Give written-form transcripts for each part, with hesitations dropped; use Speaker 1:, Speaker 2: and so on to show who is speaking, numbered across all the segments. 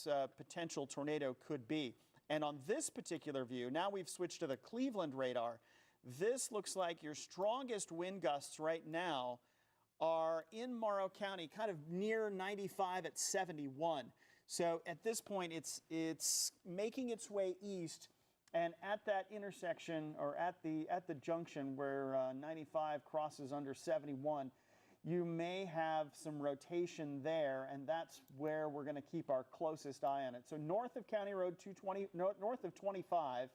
Speaker 1: this potential tornado could be. And on this particular view, now we've switched to the Cleveland radar. This looks like your strongest wind gusts right now are in Morrow County, kind of near 95 at 71. So at this point, it's making its way east, and at that intersection, or at the junction where 95 crosses under 71, you may have some rotation there, and that's where we're going to keep our closest eye on it. So north of County Road 220, north of 25,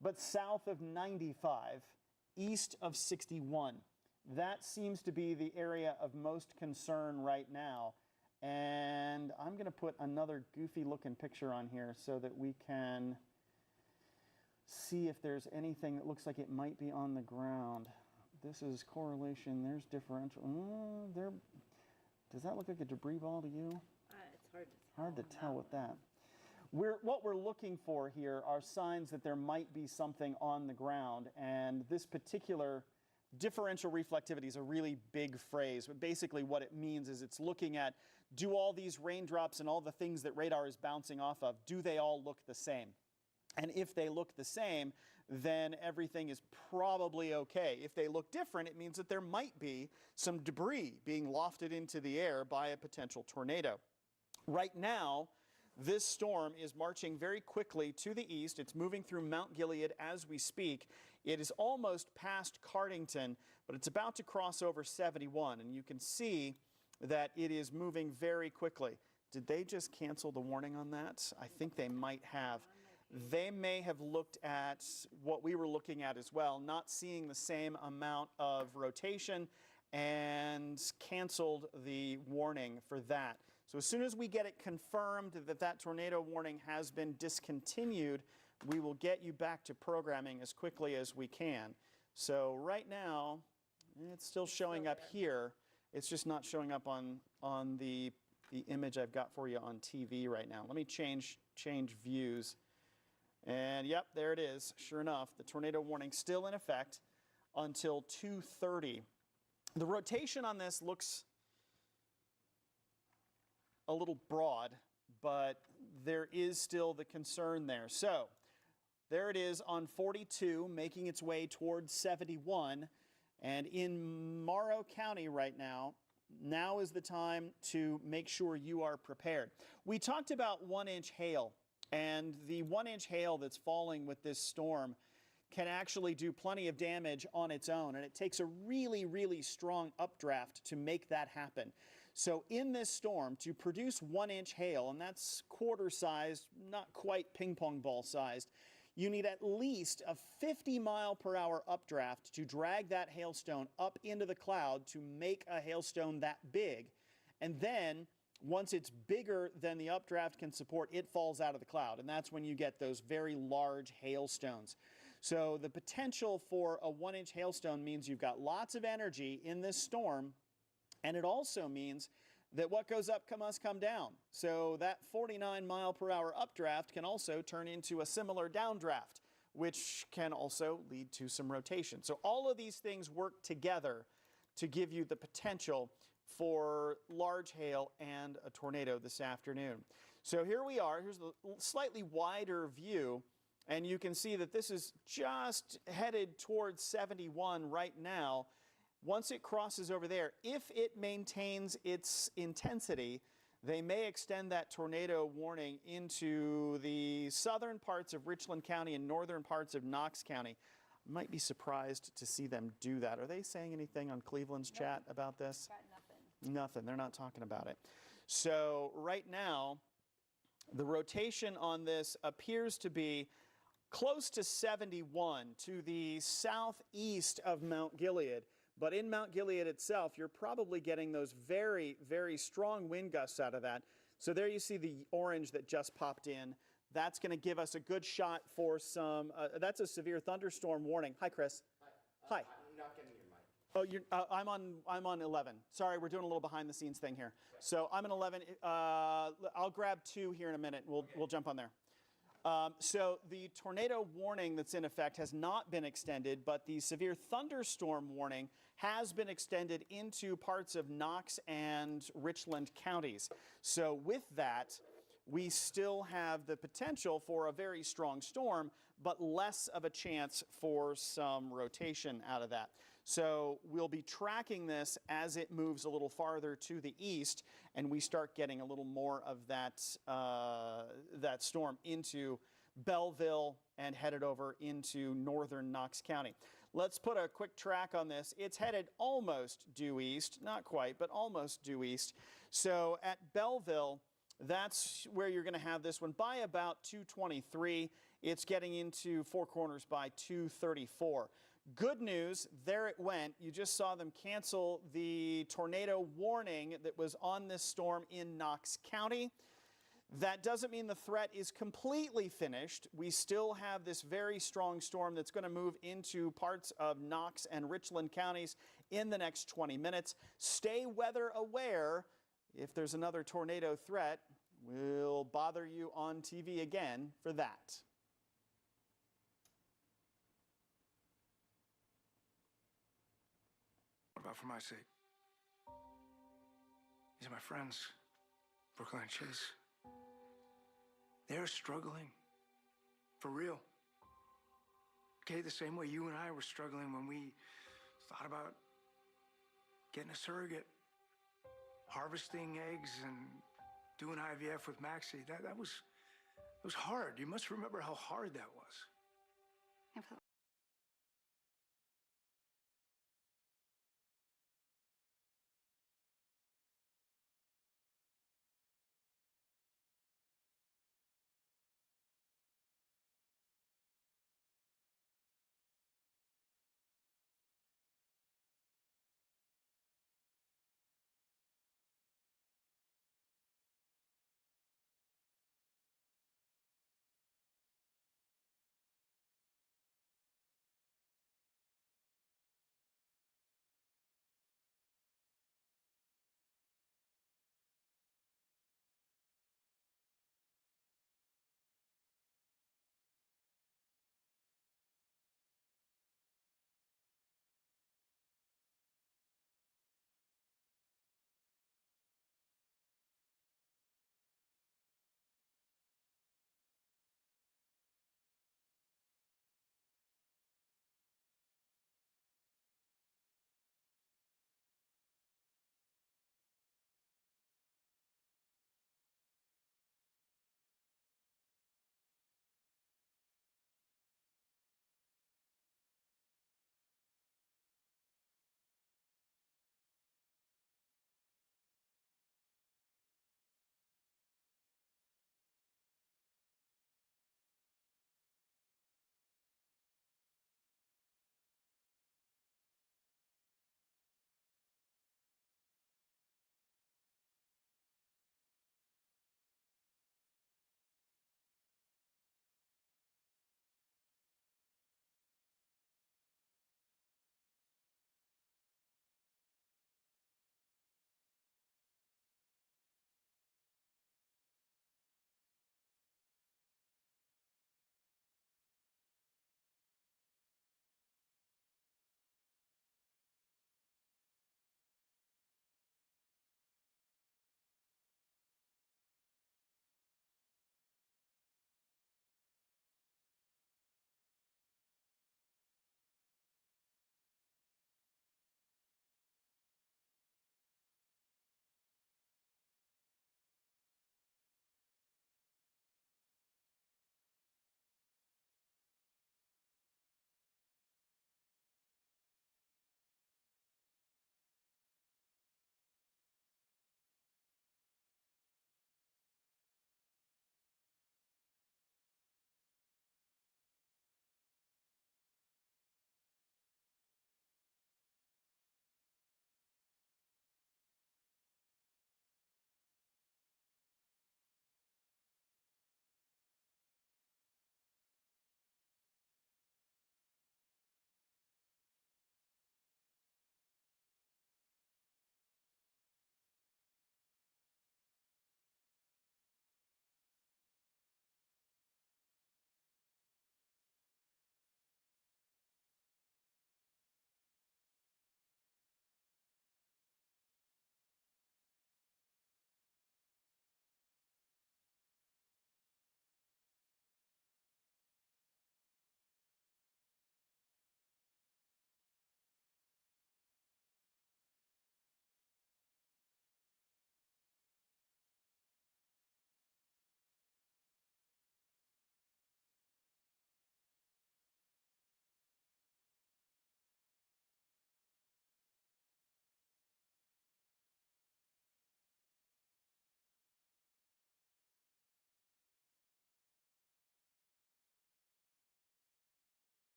Speaker 1: but south of 95, east of 61. That seems to be the area of most concern right now. And I'm going to put another goofy looking picture on here so that we can see if there's anything that looks like it might be on the ground. This is correlation. There's differential. Does that look like a debris ball to you?
Speaker 2: It's hard to tell.
Speaker 1: Hard to tell with that. What we're looking for here are signs that there might be something on the ground, and this particular differential reflectivity is a really big phrase, but basically what it means is it's looking at, do all these raindrops and all the things that radar is bouncing off of, do they all look the same? And if they look the same, then everything is probably okay. If they look different, it means that there might be some debris being lofted into the air by a potential tornado. Right now, this storm is marching very quickly to the east. It's moving through Mount Gilead as we speak. It is almost past Cardington, but it's about to cross over 71, and you can see that it is moving very quickly. Did they just cancel the warning on that? I think they might have. They may have looked at what we were looking at as well, not seeing the same amount of rotation, and canceled the warning for that. So as soon as we get it confirmed that that tornado warning has been discontinued, we will get you back to programming as quickly as we can. So right now, it's still showing up here. It's just not showing up on the image I've got for you on TV right now. Let me change views. And yep, there it is. Sure enough, the tornado warning still in effect until 2:30. The rotation on this looks a little broad, but there is still the concern there. So there it is on 42, making its way towards 71. And in Morrow County right now is the time to make sure you are prepared. We talked about 1-inch hail, and the 1-inch hail that's falling with this storm can actually do plenty of damage on its own, and it takes a really, really strong updraft to make that happen. So in this storm, to produce 1-inch hail, and that's quarter-sized, not quite ping-pong ball-sized, you need at least a 50-mile-per-hour updraft to drag that hailstone up into the cloud to make a hailstone that big. And then, once it's bigger than the updraft can support, it falls out of the cloud, and that's when you get those very large hailstones. So the potential for a 1-inch hailstone means you've got lots of energy in this storm, and it also means that what goes up must come down. So that 49-mile-per-hour updraft can also turn into a similar downdraft, which can also lead to some rotation. So all of these things work together to give you the potential for large hail and a tornado this afternoon. So here we are. Here's the slightly wider view, and you can see that this is just headed towards 71 right now. Once it crosses over there, if it maintains its intensity, they may extend that tornado warning into the southern parts of Richland County and northern parts of Knox County. Might be surprised to see them do that. Are they saying anything on Cleveland's chat about this?
Speaker 2: Got nothing.
Speaker 1: Nothing. They're not talking about it. So right now, the rotation on this appears to be close to 71 to the southeast of Mount Gilead. But in Mount Gilead itself, you're probably getting those very, very strong wind gusts out of that. So there you see the orange that just popped in. That's going to give us a good shot for some, that's a severe thunderstorm warning. Hi, Chris.
Speaker 3: Hi.
Speaker 1: Hi.
Speaker 3: I'm not getting your mic.
Speaker 1: Oh, I'm on 11. Sorry, we're doing a little behind the scenes thing here. Okay. So I'm on 11. I'll grab 2 here in a minute. We'll jump on there. So the tornado warning that's in effect has not been extended, but the severe thunderstorm warning has been extended into parts of Knox and Richland counties. So with that, we still have the potential for a very strong storm, but less of a chance for some rotation out of that. So we'll be tracking this as it moves a little farther to the east, and we start getting a little more of that, that storm into Belleville and headed over into northern Knox County. Let's put a quick track on this. It's headed almost due east, not quite, but almost due east. So at Belleville, that's where you're going to have this one by about 2:23. It's getting into Four Corners by 2:34. Good news, there it went. You just saw them cancel the tornado warning that was on this storm in Knox County. That doesn't mean the threat is completely finished. We still have this very strong storm that's going to move into parts of Knox and Richland counties in the next 20 minutes. Stay weather aware. If there's another tornado threat, we'll bother you on TV again for that.
Speaker 2: What about for my sake? These are my friends, Brooklyn and Chase. They're struggling, for real. Okay, the same way you and I were struggling when we thought about getting a surrogate, harvesting eggs and doing IVF with Maxie. That was hard. You must remember how hard that was.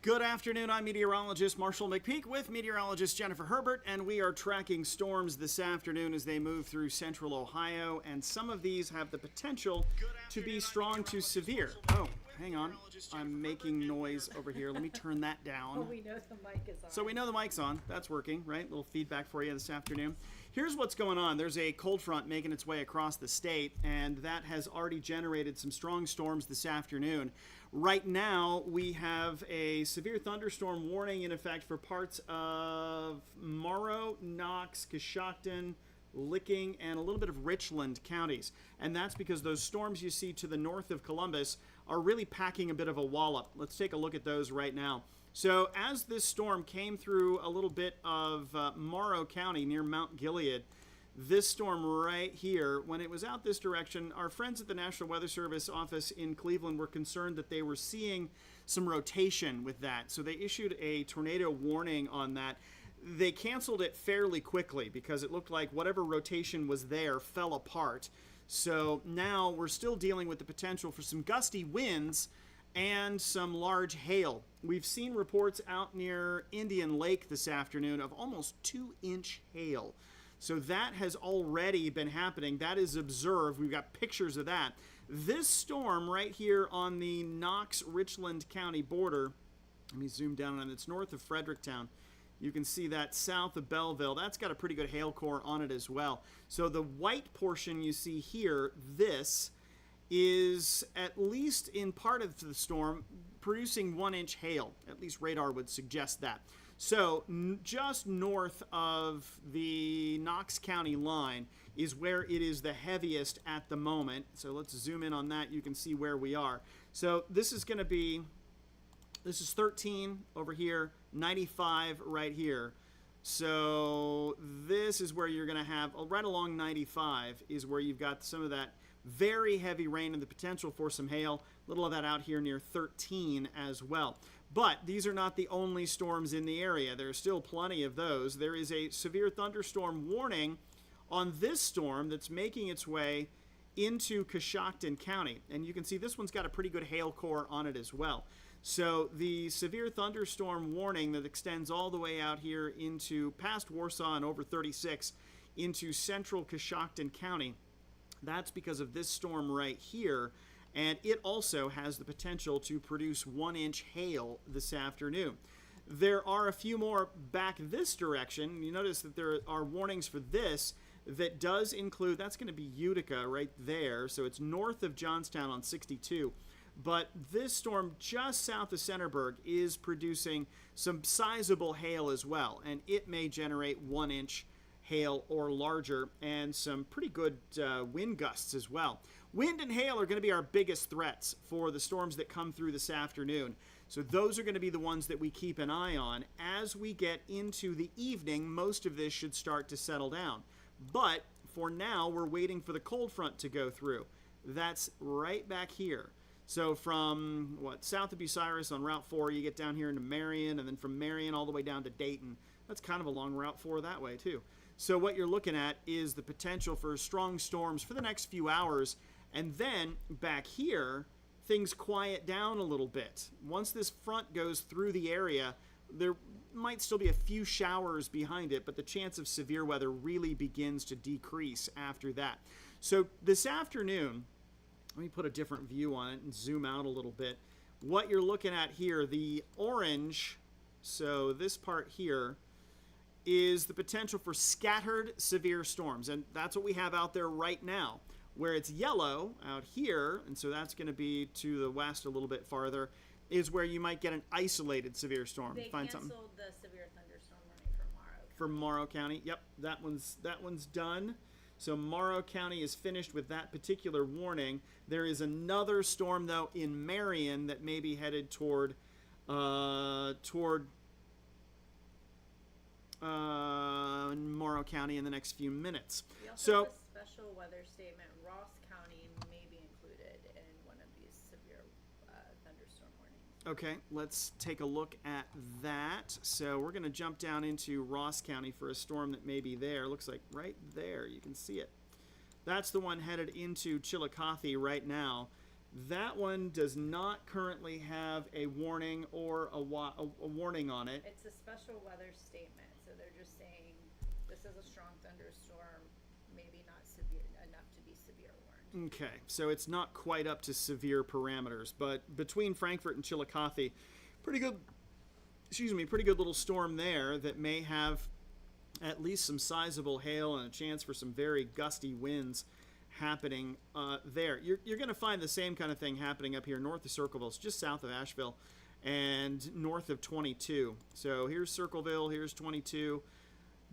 Speaker 1: Good afternoon. I'm meteorologist Marshall McPeak with meteorologist Jennifer Herbert, and we are tracking storms this afternoon as they move through central Ohio, and some of these have the potential to be strong to severe. Oh, hang on. I'm making noise over here. Let me turn that down.
Speaker 3: Oh, we know the mic is on.
Speaker 1: So we know the mic's on. That's working, right? A little feedback for you this afternoon. Here's what's going on. There's a cold front making its way across the state, and that has already generated some strong storms this afternoon. Right now, we have a severe thunderstorm warning in effect for parts of Morrow, Knox, Coshocton, Licking, and a little bit of Richland counties. And that's because those storms you see to the north of Columbus are really packing a bit of a wallop. Let's take a look at those right now. So as this storm came through a little bit of Morrow County near Mount Gilead, this storm right here, when it was out this direction, our friends at the National Weather Service office in Cleveland were concerned that they were seeing some rotation with that. So they issued a tornado warning on that. They canceled it fairly quickly because it looked like whatever rotation was there fell apart. So now we're still dealing with the potential for some gusty winds and some large hail. We've seen reports out near Indian Lake this afternoon of almost 2-inch hail. So that has already been happening. That is observed. We've got pictures of that. This storm right here on the Knox-Richland County border, let me zoom down on it. It's north of Fredericktown. You can see that south of Belleville. That's got a pretty good hail core on it as well. So the white portion you see here, this is at least in part of the storm producing 1-inch hail. At least radar would suggest that. So just north of the Knox County line is where it is the heaviest at the moment. So let's zoom in on that. You can see where we are. So this is going to be, this is 13 over here, 95 right here. So this is where you're going to have, right along 95 is where you've got some of that very heavy rain and the potential for some hail. A little of that out here near 13 as well. But these are not the only storms in the area. There are still plenty of those. There is a severe thunderstorm warning on this storm that's making its way into Coshocton County. And you can see this one's got a pretty good hail core on it as well. So the severe thunderstorm warning that extends all the way out here into past Warsaw and over 36 into central Coshocton County, that's because of this storm right here. And it also has the potential to produce 1-inch hail this afternoon. There are a few more back this direction. You notice that there are warnings for this that does include, that's going to be Utica right there. So it's north of Johnstown on 62. But this storm just south of Centerburg is producing some sizable hail as well. And it may generate 1-inch hail or larger and some pretty good wind gusts as well. Wind and hail are going to be our biggest threats for the storms that come through this afternoon. So those are going to be the ones that we keep an eye on. As we get into the evening, most of this should start to settle down. But for now, we're waiting for the cold front to go through. That's right back here. So from, south of Bucyrus on Route 4, you get down here into Marion, and then from Marion all the way down to Dayton. That's kind of a long Route 4 that way, too. So what you're looking at is the potential for strong storms for the next few hours. And then back here, things quiet down a little bit. Once this front goes through the area, there might still be a few showers behind it, but the chance of severe weather really begins to decrease after that. So this afternoon, let me put a different view on it and zoom out a little bit. What you're looking at here, the orange, so this part here, is the potential for scattered severe storms. And that's what we have out there right now. Where it's yellow out here, and so that's going to be to the west a little bit farther, is where you might get an isolated severe storm.
Speaker 3: They canceled the severe thunderstorm warning for Morrow.
Speaker 1: For Morrow County. Yep, that one's done. So Morrow County is finished with that particular warning. There is another storm, though, in Marion that may be headed toward Morrow County in the next few minutes.
Speaker 3: We also
Speaker 1: So
Speaker 3: have a special weather statement. Ross County may be included in one of these severe thunderstorm warnings.
Speaker 1: Okay, let's take a look at that. So we're going to jump down into Ross County for a storm that may be there. Looks like right there. You can see it. That's the one headed into Chillicothe right now. That one does not currently have a warning or a warning on it.
Speaker 3: It's a special weather statement, so they're just saying this is a strong thunderstorm, maybe not severe enough to be severe warned.
Speaker 1: Okay, so it's not quite up to severe parameters, but between Frankfort and Chillicothe, pretty good little storm there that may have at least some sizable hail and a chance for some very gusty winds happening there. You're going to find the same kind of thing happening up here north of Circleville. It's just south of Asheville and north of 22. So here's Circleville, here's 22.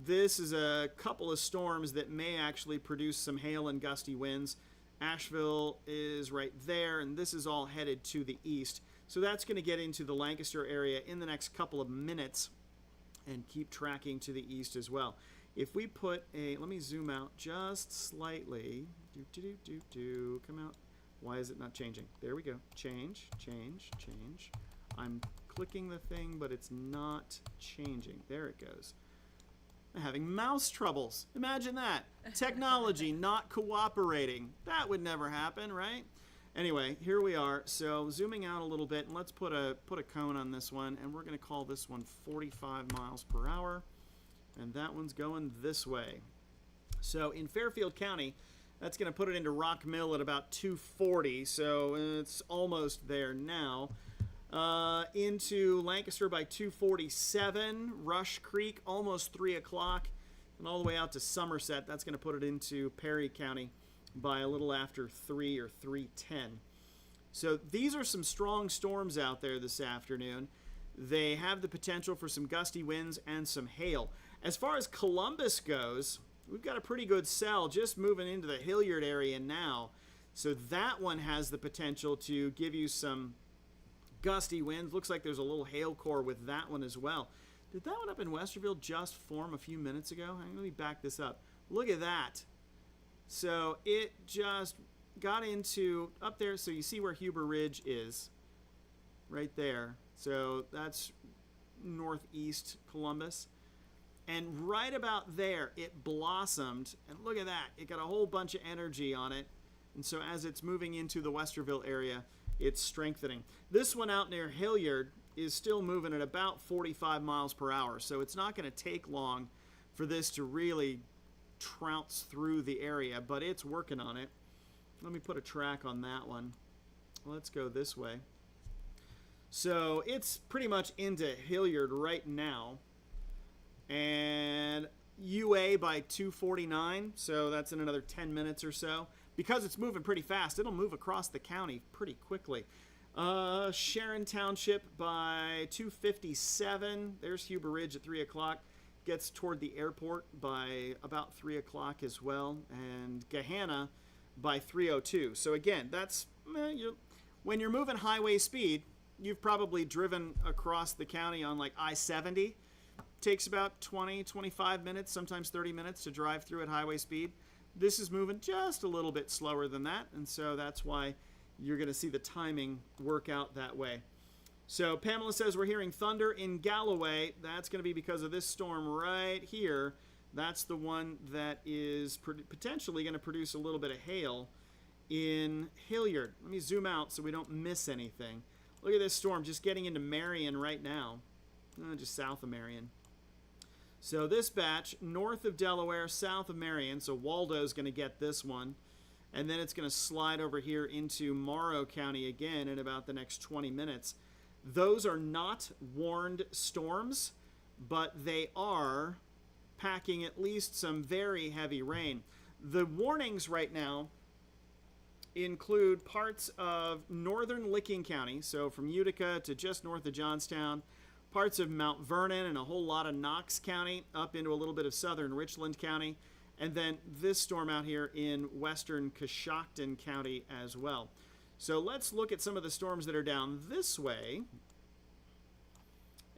Speaker 1: This is a couple of storms that may actually produce some hail and gusty winds. Asheville is right there, and this is all headed to the east. So that's going to get into the Lancaster area in the next couple of minutes and keep tracking to the east as well. If we put let me zoom out just slightly. Come out. Why is it not changing? There we go. Change. I'm clicking the thing, but it's not changing. There it goes. I'm having mouse troubles. Imagine that. Technology not cooperating. That would never happen, right? Anyway, here we are. So zooming out a little bit, and let's put a cone on this one, and we're going to call this one 45 miles per hour. And that one's going this way. So in Fairfield County, that's going to put it into Rock Mill at about 240, so it's almost there now. Into Lancaster by 247, Rush Creek almost 3 o'clock, and all the way out to Somerset. That's going to put it into Perry County by a little after 3 or 3:10. So these are some strong storms out there this afternoon. They have the potential for some gusty winds and some hail. As far as Columbus goes, we've got a pretty good cell just moving into the Hilliard area now. So that one has the potential to give you some gusty winds. Looks like there's a little hail core with that one as well. Did that one up in Westerville just form a few minutes ago? Let me back this up. Look at that. So it just got into up there. So you see where Huber Ridge is right there. So that's northeast Columbus. And right about there, it blossomed. And look at that. It got a whole bunch of energy on it. And so as it's moving into the Westerville area, it's strengthening. This one out near Hilliard is still moving at about 45 miles per hour. So it's not going to take long for this to really trounce through the area, but it's working on it. Let me put a track on that one. Let's go this way. So it's pretty much into Hilliard right now. And UA by 249, so that's in another 10 minutes or so. Because it's moving pretty fast, it'll move across the county pretty quickly. Sharon Township by 257. There's Huber Ridge at 3 o'clock. Gets toward the airport by about 3 o'clock as well. And Gahanna by 3:02. So again, that's when you're moving highway speed, you've probably driven across the county on like I-70. Takes about 20, 25 minutes, sometimes 30 minutes to drive through at highway speed. This is moving just a little bit slower than that, and so that's why you're going to see the timing work out that way. So Pamela says we're hearing thunder in Galloway. That's going to be because of this storm right here. That's the one that is potentially going to produce a little bit of hail in Hilliard. Let me zoom out so we don't miss anything. Look at this storm just getting into Marion right now, just south of Marion. So this batch, north of Delaware, south of Marion, so Waldo's going to get this one. And then it's going to slide over here into Morrow County again in about the next 20 minutes. Those are not warned storms, but they are packing at least some very heavy rain. The warnings right now include parts of northern Licking County, so from Utica to just north of Johnstown, parts of Mount Vernon and a whole lot of Knox County up into a little bit of southern Richland County, and then this storm out here in western Coshocton County as well. So let's look at some of the storms that are down this way.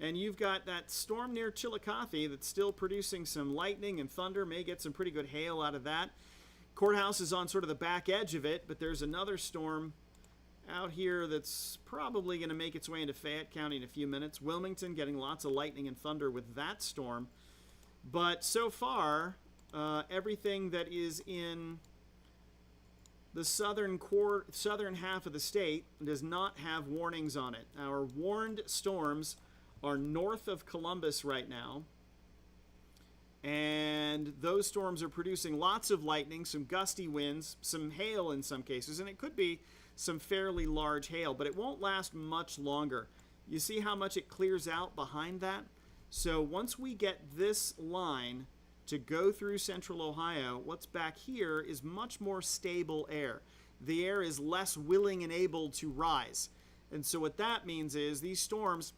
Speaker 1: And you've got that storm near Chillicothe that's still producing some lightning and thunder, may get some pretty good hail out of that. Courthouse is on sort of the back edge of it, but there's another storm out here that's probably going to make its way into Fayette County in a few minutes. Wilmington getting lots of lightning and thunder with that storm. But so far, everything that is in the southern half of the state does not have warnings on it. Our warned storms are north of Columbus right now. And those storms are producing lots of lightning, some gusty winds, some hail in some cases, and it could be some fairly large hail, but it won't last much longer. You see how much it clears out behind that? So once we get this line to go through central Ohio, what's back here is much more stable air. The air is less willing and able to rise. And so what that means is these storms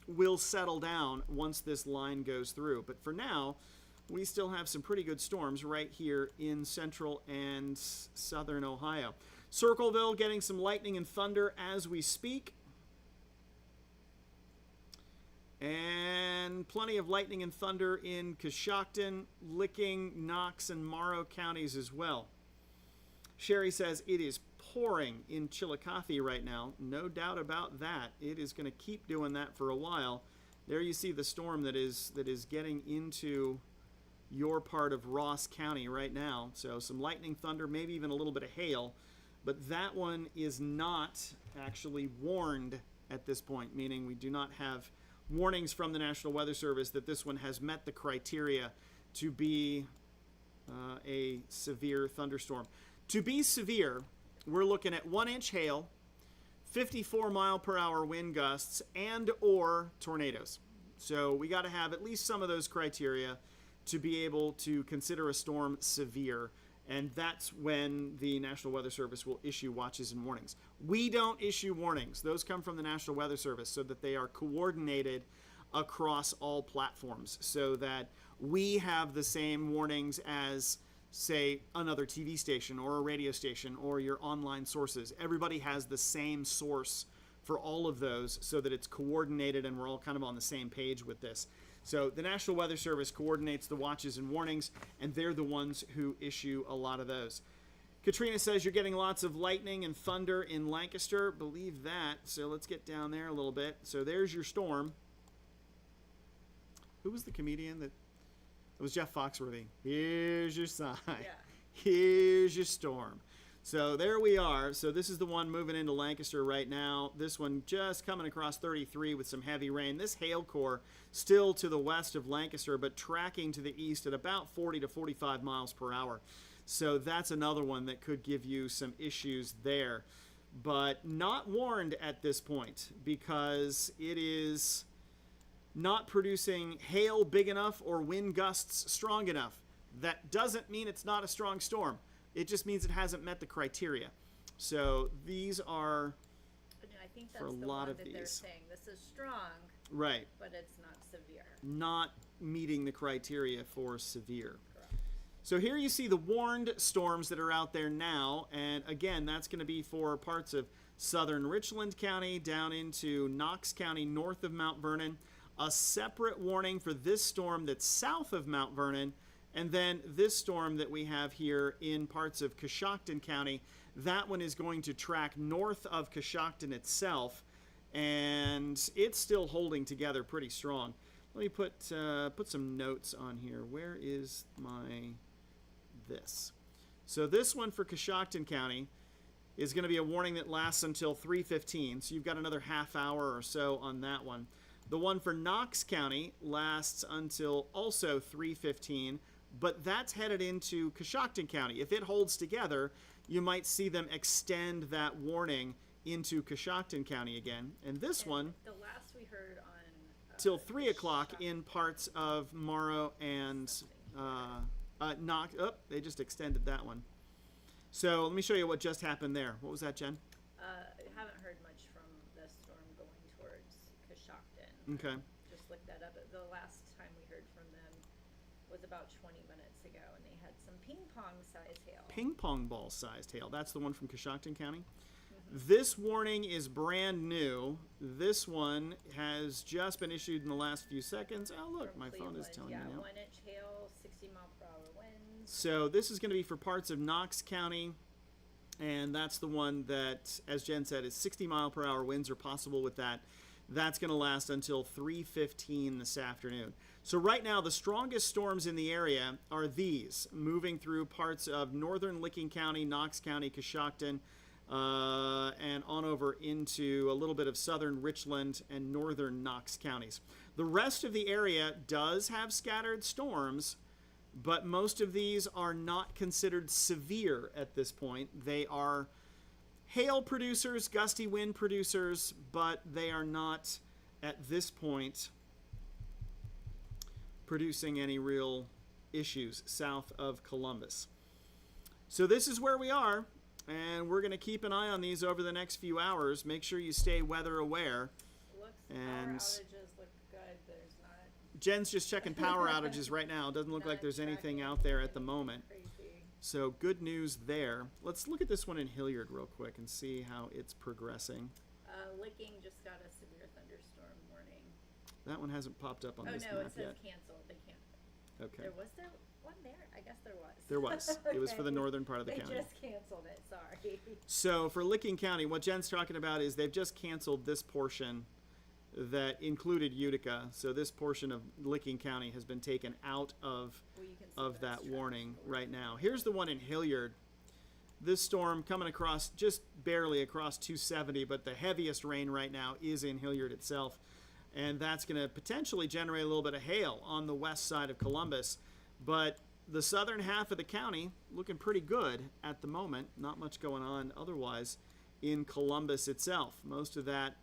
Speaker 1: will settle down once this line goes through. But for now, we still have some pretty good storms right here in central and southern Ohio. Circleville getting some lightning and thunder as we speak. And plenty of lightning and thunder in Coshocton, Licking, Knox, and Morrow counties as well. Sherry says it is pouring in Chillicothe right now. No doubt about that. It is going to keep doing that for a while. There you see the storm that is getting into your part of Ross County right now. So some lightning, thunder, maybe even a little bit of hail. But that one is not actually warned at this point, meaning we do not have warnings from the National Weather Service that this one has met the criteria to be a severe thunderstorm. To be severe, we're looking at 1-inch hail, 54-mile-per-hour wind gusts, and or tornadoes. So we got to have at least some of those criteria to be able to consider a storm severe, and that's when the National Weather Service will issue watches and warnings. We don't issue warnings. Those come from the National Weather Service so that they are coordinated across all platforms so that we have the same warnings as, say, another TV station or a radio station or your online sources. Everybody has the same source for all of those so that it's coordinated and we're all kind of on the same page with this. So the National Weather Service coordinates the watches and warnings, and they're the ones who issue a lot of those. Katrina says you're getting lots of lightning and thunder in Lancaster. Believe that. So let's get down there a little bit. So there's your storm. Who was the comedian that... It was Jeff Foxworthy. Here's your sign. Yeah. Here's your storm. So there we are. So this is the one moving into Lancaster right now. This one just coming across 33 with some heavy rain. This hail core still to the west of Lancaster, but tracking to the east at about 40 to 45 miles per hour. So that's another one that could give you some issues there. But not warned at this point because it is not producing hail big enough or wind gusts strong enough. That doesn't mean it's not a strong storm. It just means it hasn't met the criteria. So these are,
Speaker 3: I think that's
Speaker 1: for a
Speaker 3: the
Speaker 1: lot
Speaker 3: one
Speaker 1: of
Speaker 3: that
Speaker 1: these.
Speaker 3: they're saying this is strong,
Speaker 1: right,
Speaker 3: but it's not severe.
Speaker 1: not meeting the criteria for severe.
Speaker 3: Correct.
Speaker 1: So here you see the warned storms that are out there now, and again, that's going to be for parts of southern Richland County down into Knox County north of Mount Vernon. A separate warning for this storm that's south of Mount Vernon, and then this storm that we have here in parts of Coshocton County. That one is going to track north of Coshocton itself, and it's still holding together pretty strong. Let me put some notes on here. Where is this? So this one for Coshocton County is going to be a warning that lasts until 3:15. So you've got another half hour or so on that one. The one for Knox County lasts until also 3:15, but that's headed into Coshocton County. If it holds together, you might see them extend that warning into Coshocton County again. And this one,
Speaker 3: The last we heard on
Speaker 1: till 3 o'clock in parts of Morrow and Knox. Oh, they just extended that one. So let me show you what just happened there. What was that, Jen?
Speaker 3: I haven't heard much from the storm going towards Coshocton.
Speaker 1: Okay.
Speaker 3: Just looked that up. The last time we heard from them was about 20 minutes ago, and they had some ping pong size hail.
Speaker 1: Ping pong ball sized hail. That's the one from Coshocton County. This warning is brand new. This one has just been issued in the last few seconds. Oh, look,
Speaker 3: From
Speaker 1: my phone is
Speaker 3: Cleveland,
Speaker 1: telling me now.
Speaker 3: 1-inch hail, 60-mile-per-hour winds.
Speaker 1: So this is going to be for parts of Knox County, and that's the one that, as Jen said, is 60-mile-per-hour winds are possible with that. That's going to last until 3:15 this afternoon. So right now, the strongest storms in the area are these, moving through parts of northern Licking County, Knox County, Coshocton, and on over into a little bit of southern Richland and northern Knox counties. The rest of the area does have scattered storms, but most of these are not considered severe at this point. They are hail producers, gusty wind producers, but they are not at this point producing any real issues south of Columbus. So this is where we are, and we're going to keep an eye on these over the next few hours. Make sure you stay weather aware.
Speaker 3: Power outages look good. There's not.
Speaker 1: Jen's just checking power outages right now. It doesn't look like there's anything out there at the moment.
Speaker 3: Crazy.
Speaker 1: So good news there. Let's look at this one in Hilliard real quick and see how it's progressing.
Speaker 3: Licking just got a severe thunderstorm warning.
Speaker 1: That one hasn't popped up on this
Speaker 3: Oh no,
Speaker 1: map
Speaker 3: it says
Speaker 1: yet.
Speaker 3: canceled. They canceled.
Speaker 1: Okay.
Speaker 3: Was there one there? I guess there was.
Speaker 1: There was. It was for the
Speaker 3: Okay.
Speaker 1: northern part of the
Speaker 3: They
Speaker 1: county.
Speaker 3: just canceled it. Sorry.
Speaker 1: So for Licking County, what Jen's talking about is they've just canceled this portion that included Utica. So this portion of Licking County has been taken out of
Speaker 3: Well, you can see
Speaker 1: that
Speaker 3: that's
Speaker 1: warning
Speaker 3: tracking.
Speaker 1: right now. Here's the one in Hilliard. This storm coming across just barely across 270, but the heaviest rain right now is in Hilliard itself. And that's going to potentially generate a little bit of hail on the west side of Columbus. But the southern half of the county looking pretty good at the moment. Not much going on otherwise in Columbus itself. Most of that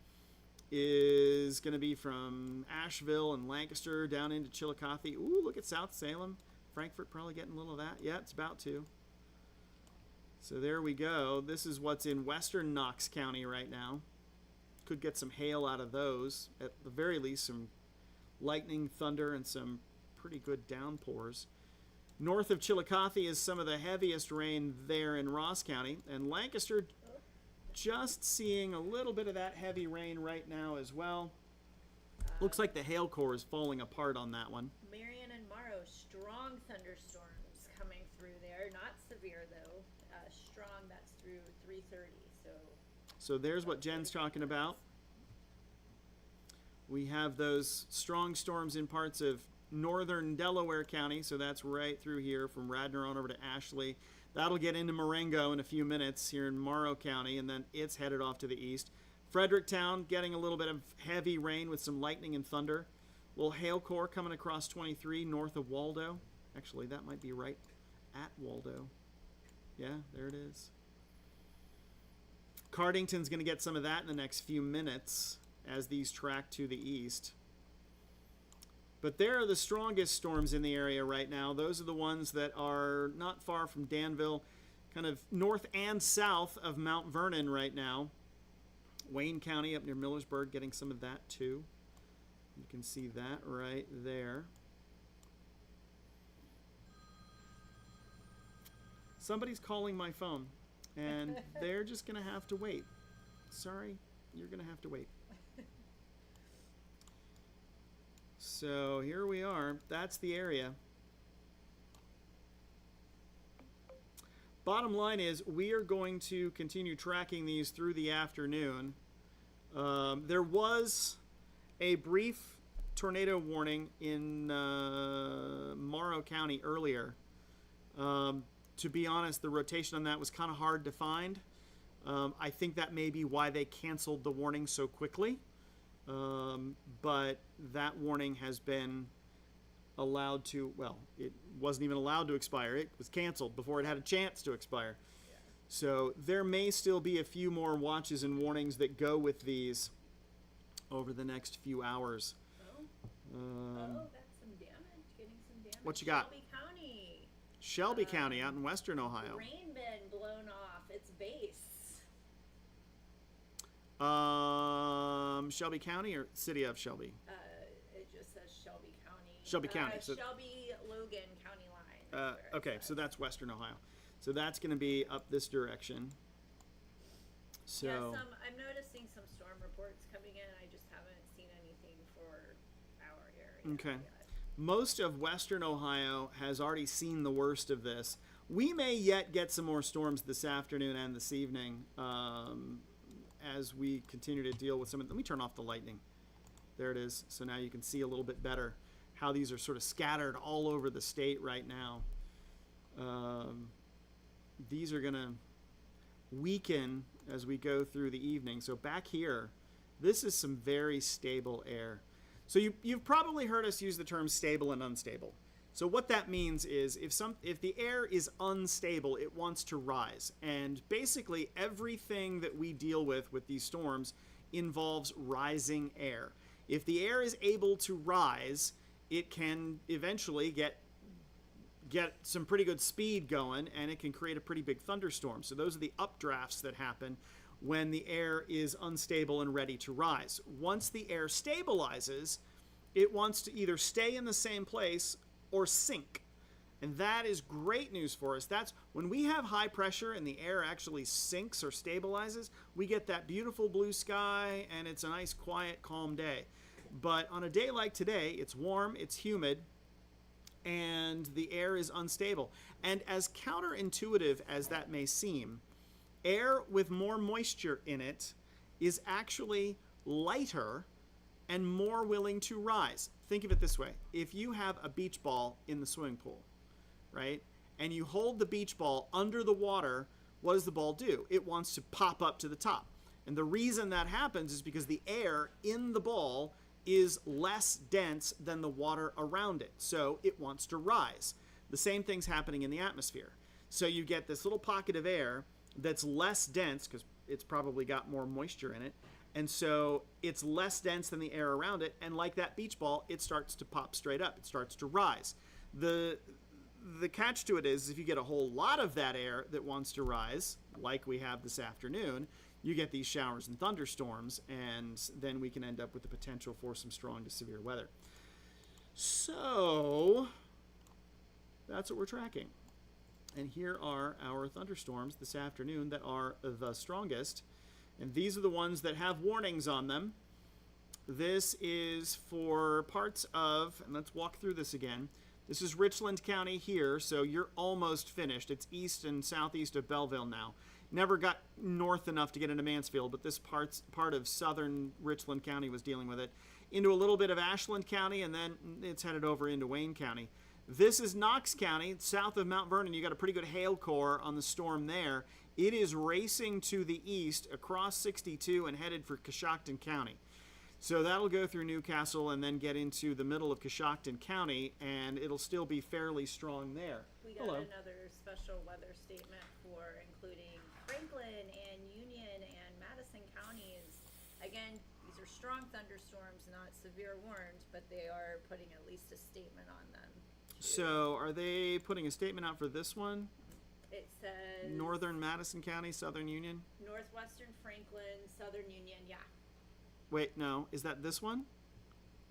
Speaker 1: is going to be from Asheville and Lancaster down into Chillicothe. Ooh, look at South Salem. Frankfort probably getting a little of that. Yeah, it's about to. So there we go. This is what's in western Knox County right now. Could get some hail out of those. At the very least, some lightning, thunder, and some pretty good downpours. North of Chillicothe is some of the heaviest rain there in Ross County. And Lancaster just seeing a little bit of that heavy rain right now as well. Looks like the hail core is falling apart on that one.
Speaker 3: Marion and Morrow, strong thunderstorms coming through there. Not severe though. Strong. That's through 3:30.
Speaker 1: So there's what Jen's talking about. We have those strong storms in parts of northern Delaware County, so that's right through here from Radnor on over to Ashley. That'll get into Marengo in a few minutes here in Morrow County, and then it's headed off to the east. Fredericktown getting a little bit of heavy rain with some lightning and thunder. Little hail core coming across 23 north of Waldo. Actually, that might be right at Waldo. Yeah, there it is. Cardington's going to get some of that in the next few minutes as these track to the east. But there are the strongest storms in the area right now. Those are the ones that are not far from Danville, kind of north and south of Mount Vernon right now. Wayne County up near Millersburg getting some of that too. You can see that right there. Somebody's calling my phone, and they're just going to have to wait. Sorry, you're going to have to wait. So here we are. That's the area. Bottom line is we are going to continue tracking these through the afternoon. There was a brief tornado warning in Morrow County earlier. To be honest, the rotation on that was kind of hard to find. I think that may be why they canceled the warning so quickly. But that warning has been allowed to, well, it wasn't even allowed to expire. It was canceled before it had a chance to expire.
Speaker 3: Yeah.
Speaker 1: So there may still be a few more watches and warnings that go with these over the next few hours.
Speaker 3: That's some damage. Getting some damage.
Speaker 1: What you got?
Speaker 3: Shelby County.
Speaker 1: Shelby County out in western Ohio.
Speaker 3: Rain bin blown off its base.
Speaker 1: Shelby County or city of Shelby?
Speaker 3: It just says Shelby County.
Speaker 1: Shelby County, so-
Speaker 3: Shelby Logan County line. is where it
Speaker 1: Okay,
Speaker 3: says.
Speaker 1: so that's western Ohio. So that's going to be up this direction. So
Speaker 3: Yeah, I'm noticing some storm reports coming in. I just haven't seen anything for our area.
Speaker 1: Okay.
Speaker 3: Yet.
Speaker 1: most of western Ohio has already seen the worst of this. We may yet get some more storms this afternoon and this evening as we continue to deal with some of. Let me turn off the lightning. There it is. So now you can see a little bit better how these are sort of scattered all over the state right now. These are going to weaken as we go through the evening. So back here, this is some very stable air. So you've probably heard us use the term stable and unstable. So what that means is if the air is unstable, it wants to rise. And basically everything that we deal with these storms involves rising air. If the air is able to rise, it can eventually get some pretty good speed going, and it can create a pretty big thunderstorm. So those are the updrafts that happen when the air is unstable and ready to rise. Once the air stabilizes, it wants to either stay in the same place or sink. And that is great news for us. That's when we have high pressure and the air actually sinks or stabilizes, we get that beautiful blue sky, and it's a nice, quiet, calm day. But on a day like today, it's warm, it's humid, and the air is unstable. And as counterintuitive as that may seem, air with more moisture in it is actually lighter and more willing to rise. Think of it this way. If you have a beach ball in the swimming pool, right, and you hold the beach ball under the water, what does the ball do? It wants to pop up to the top. And the reason that happens is because the air in the ball is less dense than the water around it. So it wants to rise. The same thing's happening in the atmosphere. So you get this little pocket of air that's less dense because it's probably got more moisture in it. And so it's less dense than the air around it. And like that beach ball, it starts to pop straight up. It starts to rise. The catch to it is if you get a whole lot of that air that wants to rise, like we have this afternoon, you get these showers and thunderstorms, and then we can end up with the potential for some strong to severe weather. So that's what we're tracking. And here are our thunderstorms this afternoon that are the strongest. And these are the ones that have warnings on them. This is for parts of, and let's walk through this again. This is Richland County here, so you're almost finished. It's east and southeast of Belleville now. Never got north enough to get into Mansfield, but this part of southern Richland County was dealing with it. Into a little bit of Ashland County, and then it's headed over into Wayne County. This is Knox County, south of Mount Vernon. You got a pretty good hail core on the storm there. It is racing to the east across 62 and headed for Coshocton County. So that'll go through Newcastle and then get into the middle of Coshocton County, and it'll still be fairly strong there.
Speaker 3: We got another special weather statement for including Franklin and Union and Madison counties. Again, these are strong thunderstorms, not severe warned, but they are putting at least a statement on them.
Speaker 1: So are they putting a statement out for this one?
Speaker 3: It says
Speaker 1: Northern Madison County, Southern Union?
Speaker 3: Northwestern Franklin, Southern Union, yeah.
Speaker 1: Wait, no. Is that this one?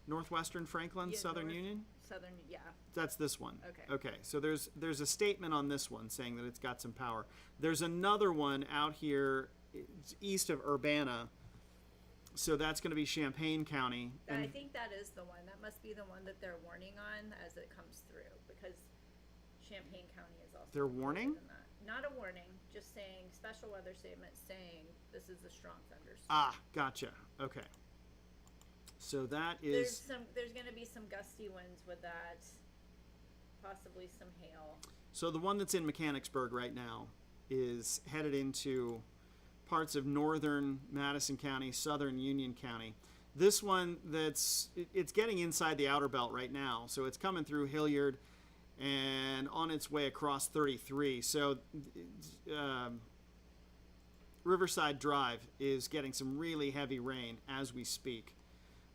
Speaker 1: Northwestern Franklin,
Speaker 3: Yeah,
Speaker 1: Southern Union?
Speaker 3: Southern, yeah.
Speaker 1: That's this one.
Speaker 3: Okay.
Speaker 1: Okay, so there's a statement on this one saying that it's got some power. There's another one out here east of Urbana. So that's going to be Champaign County.
Speaker 3: I think that is the one. That must be the one that they're warning on as it comes through, because Champaign County is also.
Speaker 1: They're warning?
Speaker 3: Than that. Not a warning, just saying special weather statement saying this is a strong thunderstorm.
Speaker 1: Ah, gotcha. Okay. So that is.
Speaker 3: There's going to be some gusty winds with that, possibly some hail.
Speaker 1: So the one that's in Mechanicsburg right now is headed into parts of northern Madison County, southern Union County. This one it's getting inside the outer belt right now. So it's coming through Hilliard and on its way across 33. So Riverside Drive is getting some really heavy rain as we speak.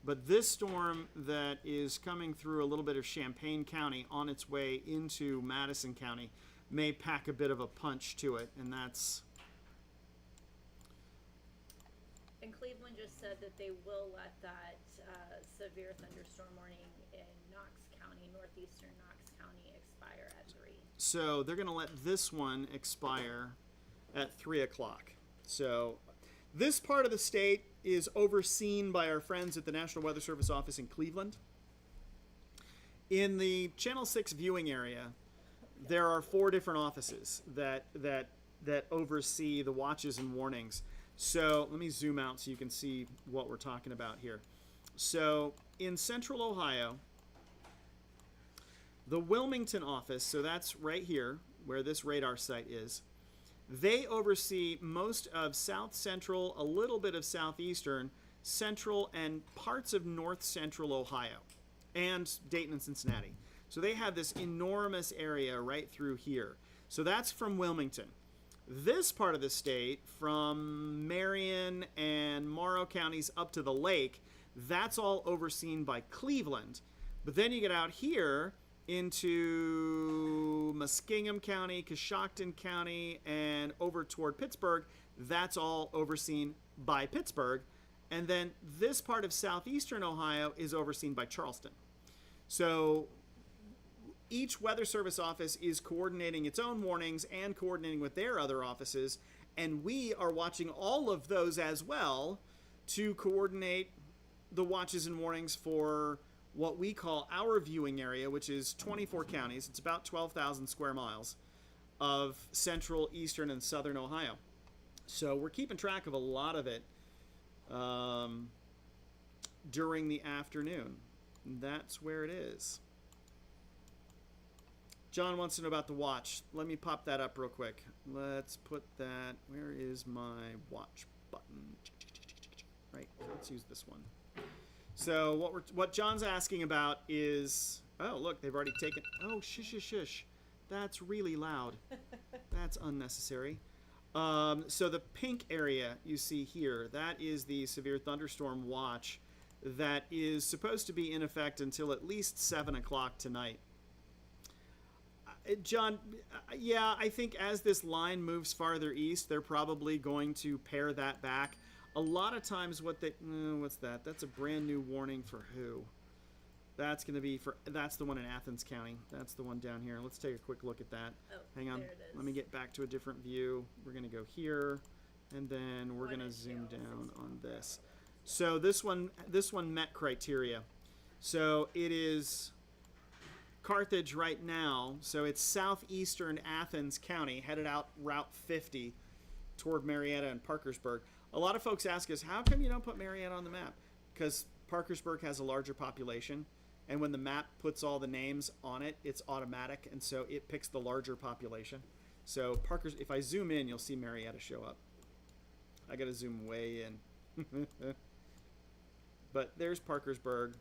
Speaker 1: But this storm that is coming through a little bit of Champaign County on its way into Madison County may pack a bit of a punch to it, and that's...
Speaker 3: And Cleveland just said that they will let that severe thunderstorm warning in Knox County, northeastern Knox County, expire at 3.
Speaker 1: So they're going to let this one expire at 3 o'clock. So this part of the state is overseen by our friends at the National Weather Service office in Cleveland. In the Channel 6 viewing area, there are 4 different offices that oversee the watches and warnings. So let me zoom out so you can see what we're talking about here. So in central Ohio, the Wilmington office, so that's right here where this radar site is, they oversee most of south central, a little bit of southeastern, central, and parts of north central Ohio, and Dayton and Cincinnati. So they have this enormous area right through here. So that's from Wilmington. This part of the state, from Marion and Morrow counties up to the lake, that's all overseen by Cleveland. But then you get out here into Muskingum County, Coshocton County, and over toward Pittsburgh, that's all overseen by Pittsburgh. And then this part of southeastern Ohio is overseen by Charleston. So each Weather Service office is coordinating its own warnings and coordinating with their other offices, and we are watching all of those as well to coordinate the watches and warnings for what we call our viewing area, which is 24 counties. It's about 12,000 square miles of central, eastern, and southern Ohio. So we're keeping track of a lot of it during the afternoon. That's where it is. John wants to know about the watch. Let me pop that up real quick. Let's put that, where is my watch button? Right, let's use this one. So what John's asking about is, oh look, they've already taken, oh shush. That's really loud. That's unnecessary. So the pink area you see here, that is the severe thunderstorm watch that is supposed to be in effect until at least 7 o'clock tonight. John, yeah, I think as this line moves farther east, they're probably going to pare that back. A lot of times what's that? That's a brand new warning for who? That's going to be for, that's the one in Athens County. That's the one down here. Let's take a quick look at that. Oh, hang on.
Speaker 3: There it is.
Speaker 1: Let me get back to a different view. We're going to go here, and then we're going to zoom down on this. So this one met criteria. So it is Carthage right now, so it's southeastern Athens County, headed out Route 50 toward Marietta and Parkersburg. A lot of folks ask us, how come you don't put Marietta on the map? Because Parkersburg has a larger population, and when the map puts all the names on it, it's automatic, and so it picks the larger population. So if I zoom in, you'll see Marietta show up. I gotta zoom way in. But there's Parkersburg.